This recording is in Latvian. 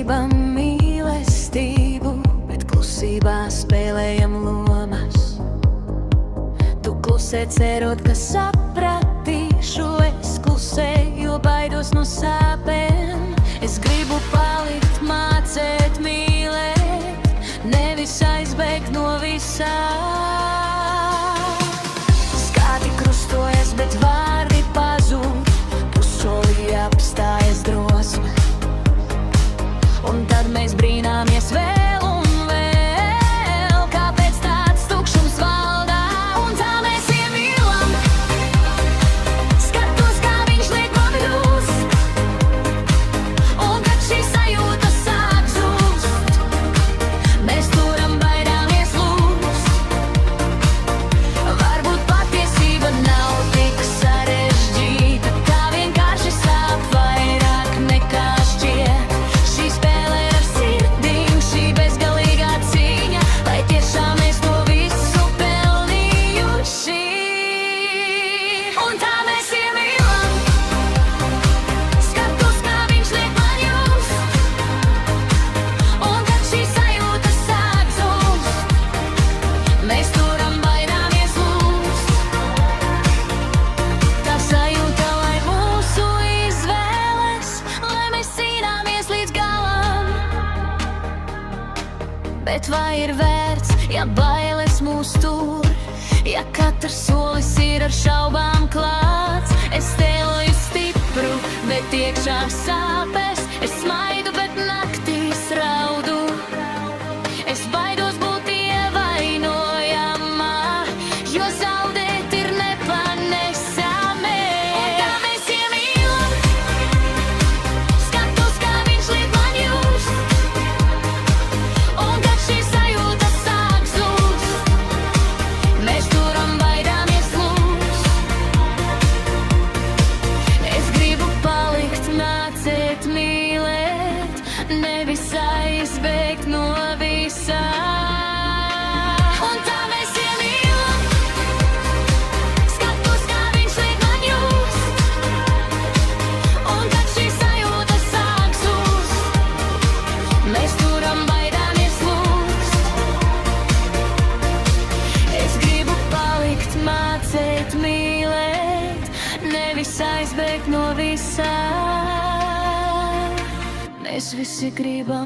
gribam mīlestību, bet klusībā spēlējam lomas. Tu klusē cerot, ka sapratīšu, es klusēju, jo baidos no sāpēm. Es gribu palikt, mācēt mīlēt, nevis aizbēgt no visā. Skati krustojas, bet vārdi pazūd, pussolī apstājas drosme. Un tad mēs brīnāmies vēl un vēl, kāpēc tāds tukšums valdā. Un tā mēs iemīlam, skatos, kā viņš liek man kļūst. Un kad šī sajūta sāk zūst, mēs turam baidāmies lūst. Varbūt patiesība nav tik sarežģīta, tā vienkārši sāp vairāk nekā šķiet. Šī spēle ar sirdīm, šī bezgalīgā cīņa, lai tiešām mēs to visu pelnījuši. Un tā mēs iemīlam, skatos, kā viņš liek man just. Un kad šī sajūta sāk zūst, mēs turam baidāmies lūst. Tā sajūta, lai mūsu izvēles, lai mēs cīnāmies līdz galam. Bet vai ir vērts, ja bailes mūs tur, ja katrs solis ir ar šaubām klāts? Es tēloju stipru, bet iekšā sāpes, es smaidu, bet naktīs raudu. Es baidos būt ievainojamā, jo zaudēt ir nepanesami. Un tā mēs iemīlam, skatos, kā viņš liek man just. Un kad šī sajūta sāk zūst, mēs turam baidāmies lūst. Es gribu palikt, mācēt mīlēt, nevis aizbēgt no visā. Un tā mēs iemīlam, skatos, kā viņš liek man just. Un kad šī sajūta sāk zūst, mēs turam baidāmies lūst. Es gribu palikt, mācēt mīlēt, nevis aizbēgt no visā. Mēs visi gribam